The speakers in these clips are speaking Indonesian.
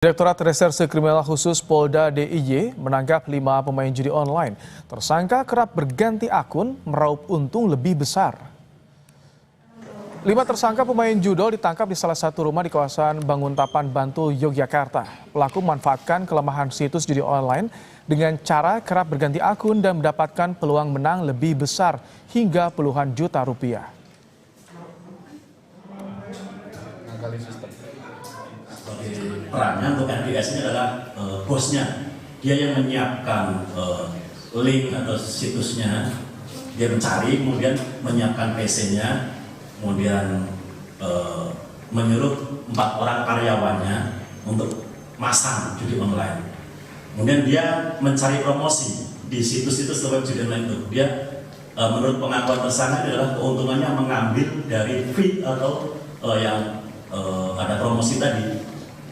Direktorat Reserse Kriminal Khusus Polda DIY menangkap 5 pemain judi online. Tersangka kerap berganti akun meraup untung lebih besar. 5 tersangka pemain judol ditangkap di salah satu rumah di kawasan Banguntapan, Bantul, Yogyakarta. Pelaku memanfaatkan kelemahan situs judi online dengan cara kerap berganti akun dan mendapatkan peluang menang lebih besar hingga puluhan juta rupiah. Perannya untuk NPS ini adalah bosnya, dia yang menyiapkan link atau situsnya, dia mencari, kemudian menyiapkan PC-nya, kemudian menyuruh 4 orang karyawannya untuk masang judi online. Kemudian dia mencari promosi di situs-situs web judi online itu. Dia menurut pengakuan tersangka adalah keuntungannya mengambil dari feed atau yang ada promosi tadi.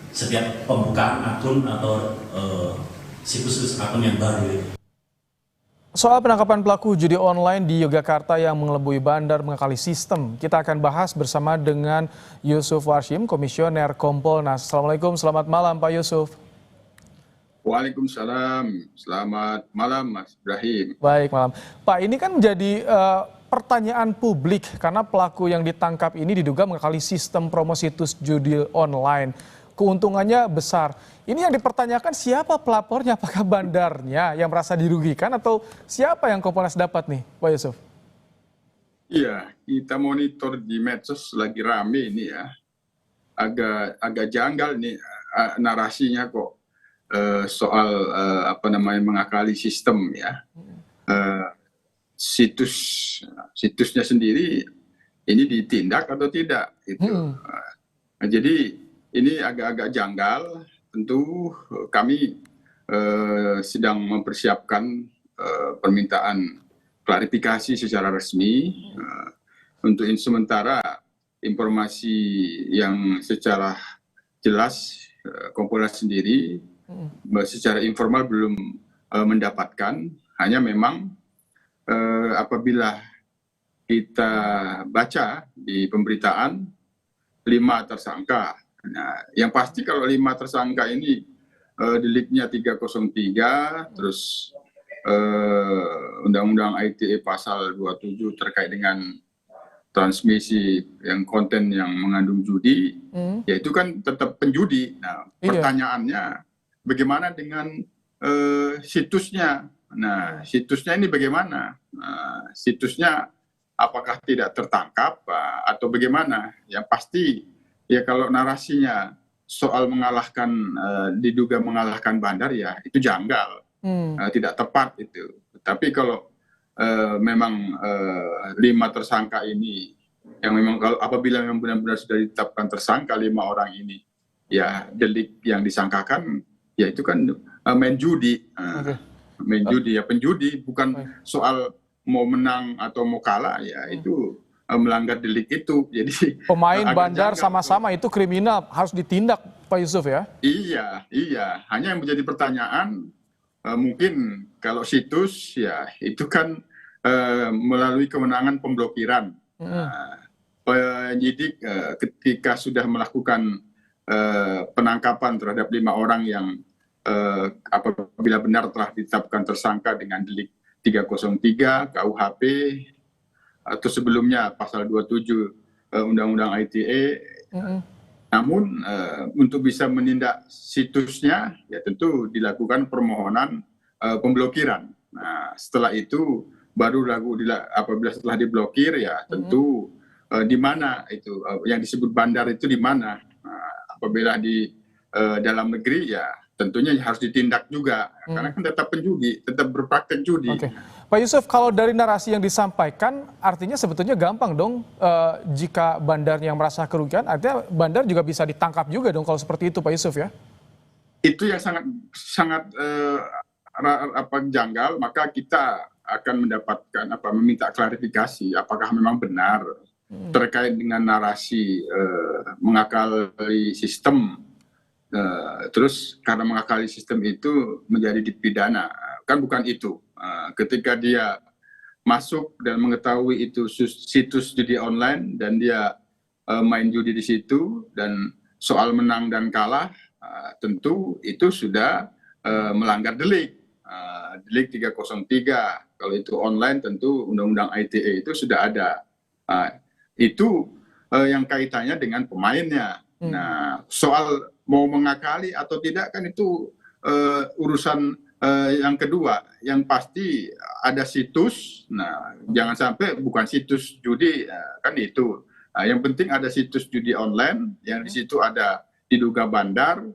Setiap pembukaan akun atau situs akun yang baru itu. Soal penangkapan pelaku judi online di Yogyakarta yang mengelabui bandar mengakali sistem, kita akan bahas bersama dengan Yusuf Warshim, Komisioner Kompolnas. Assalamualaikum, selamat malam Pak Yusuf. Waalaikumsalam, selamat malam Mas Ibrahim. Baik, malam. Pak, ini kan menjadi pertanyaan publik karena pelaku yang ditangkap ini diduga mengakali sistem promo situs judi online. Keuntungannya besar. Ini yang dipertanyakan siapa pelapornya, apakah bandarnya yang merasa dirugikan atau siapa yang Kompolnas dapat nih, Pak Yusuf? Iya, kita monitor di medsos lagi rame ini ya. Agak janggal nih narasinya kok soal mengakali sistem ya. Situsnya sendiri ini ditindak atau tidak itu. Jadi ini agak-agak janggal. Tentu kami sedang mempersiapkan permintaan klarifikasi secara resmi. Untuk sementara informasi yang secara jelas Kompolnas sendiri secara informal belum mendapatkan. Hanya memang apabila kita baca di pemberitaan 5 tersangka. Nah, yang pasti kalau 5 tersangka ini deliknya 303, terus Undang-Undang ITE pasal 27 terkait dengan transmisi yang konten yang mengandung judi, ya itu kan tetap penjudi. Nah, pertanyaannya bagaimana dengan situsnya? Nah, situsnya ini bagaimana? Situsnya apakah tidak tertangkap atau bagaimana? Yang pasti ya kalau narasinya soal mengalahkan, diduga mengalahkan bandar ya itu janggal, tidak tepat itu. Tapi kalau memang 5 tersangka ini, yang memang kalau apabila memang benar-benar sudah ditetapkan tersangka 5 orang ini, ya delik yang disangkakan ya itu kan main judi, main judi ya penjudi, bukan soal mau menang atau mau kalah ya itu. Melanggar delik itu, jadi pemain bandar sama-sama itu kriminal, harus ditindak Pak Yusuf ya? Iya. Hanya yang menjadi pertanyaan mungkin kalau situs ya itu kan melalui kewenangan pemblokiran. Penyidik ketika sudah melakukan penangkapan terhadap 5 orang yang apabila benar telah ditetapkan tersangka dengan delik 303 KUHP atau sebelumnya pasal 27 Undang-Undang ITE. Namun untuk bisa menindak situsnya ya tentu dilakukan permohonan pemblokiran. Nah, setelah itu baru apabila setelah diblokir ya tentu di mana itu yang disebut bandar itu di mana. Apabila di dalam negeri ya tentunya harus ditindak juga karena kan tetap penjudi, tetap berpraktek judi. Pak Yusuf, kalau dari narasi yang disampaikan, artinya sebetulnya gampang dong jika bandar yang merasa kerugian, artinya bandar juga bisa ditangkap juga dong kalau seperti itu Pak Yusuf ya? Itu yang sangat janggal, maka kita akan mendapatkan meminta klarifikasi apakah memang benar terkait dengan narasi mengakali sistem, terus karena mengakali sistem itu menjadi dipidana, kan bukan itu. Ketika dia masuk dan mengetahui itu situs judi online dan dia main judi di situ dan soal menang dan kalah tentu itu sudah melanggar delik. Delik 303. Kalau itu online tentu Undang-Undang ITE itu sudah ada. Itu yang kaitannya dengan pemainnya. Nah, soal mau mengakali atau tidak kan itu urusan yang kedua. Yang pasti ada situs. Nah, jangan sampai bukan situs judi, kan itu. Yang penting ada situs judi online yang di situ ada diduga bandar.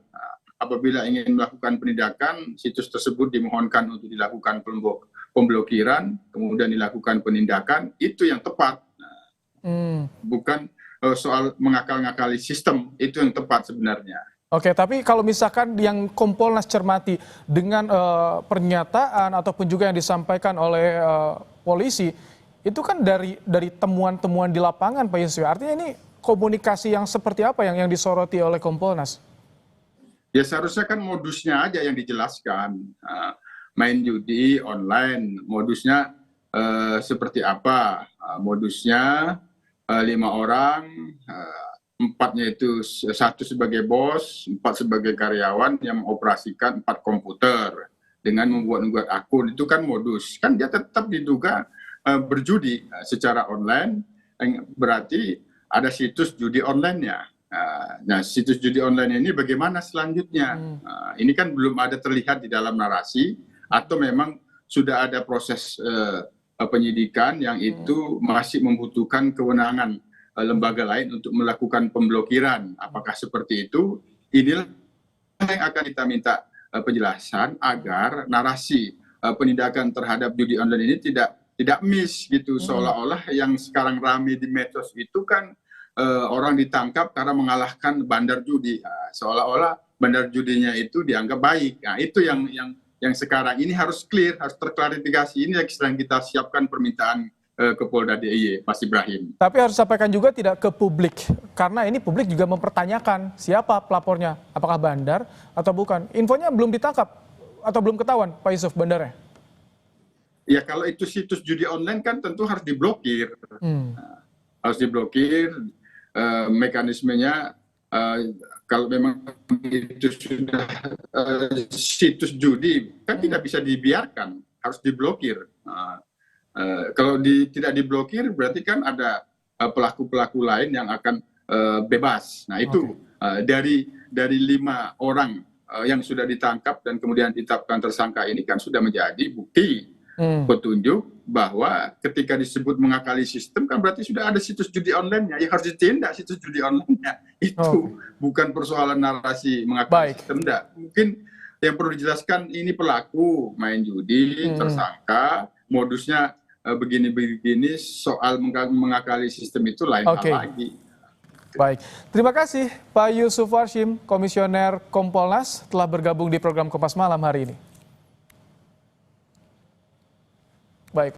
Apabila ingin melakukan penindakan, situs tersebut dimohonkan untuk dilakukan pemblokiran, kemudian dilakukan penindakan, itu yang tepat. Bukan soal mengakal-ngakali sistem, itu yang tepat sebenarnya. Oke, tapi kalau misalkan yang Kompolnas cermati dengan pernyataan ataupun juga yang disampaikan oleh polisi, itu kan dari temuan-temuan di lapangan, Pak Yusuf. Artinya ini komunikasi yang seperti apa yang disoroti oleh Kompolnas? Ya seharusnya kan modusnya aja yang dijelaskan. Main judi online, modusnya seperti apa? Modusnya 5 orang, 4-nya itu 1 sebagai bos, 4 sebagai karyawan yang mengoperasikan 4 komputer dengan membuat akun. Itu kan modus. Kan dia tetap diduga berjudi secara online, berarti ada situs judi online-nya. Nah, situs judi online ini bagaimana selanjutnya? Ini kan belum ada terlihat di dalam narasi, atau memang sudah ada proses penyidikan yang itu masih membutuhkan kewenangan lembaga lain untuk melakukan pemblokiran. Apakah seperti itu? Inilah yang akan kita minta penjelasan agar narasi penindakan terhadap judi online ini tidak miss gitu, seolah-olah yang sekarang ramai di medsos itu kan orang ditangkap karena mengalahkan bandar judi, seolah-olah bandar judinya itu dianggap baik. Nah, itu yang sekarang ini harus clear, harus terklarifikasi. Ini yang sedang kita siapkan permintaan ke Polda DIY, Mas Ibrahim. Tapi harus sampaikan juga tidak ke publik, karena ini publik juga mempertanyakan siapa pelapornya, apakah bandar atau bukan. Infonya belum ditangkap atau belum ketahuan, Pak Yusuf, bandarnya? Ya kalau itu situs judi online kan tentu harus diblokir. Harus diblokir. Mekanismenya kalau memang itu sudah situs judi kan tidak bisa dibiarkan, harus diblokir. Kalau tidak diblokir berarti kan ada pelaku-pelaku lain yang akan bebas. Nah itu dari 5 orang yang sudah ditangkap dan kemudian ditetapkan tersangka ini kan sudah menjadi bukti petunjuk bahwa ketika disebut mengakali sistem kan berarti sudah ada situs judi online-nya, yang harus ditindak situs judi online-nya. Itu bukan persoalan narasi mengakali sistem. Enggak. Mungkin yang perlu dijelaskan ini pelaku main judi, tersangka, modusnya begini-begini, soal mengakali sistem itu lain hal lagi. Baik, terima kasih Pak Yusuf Warshim, Komisioner Kompolnas telah bergabung di program Kompas Malam hari ini.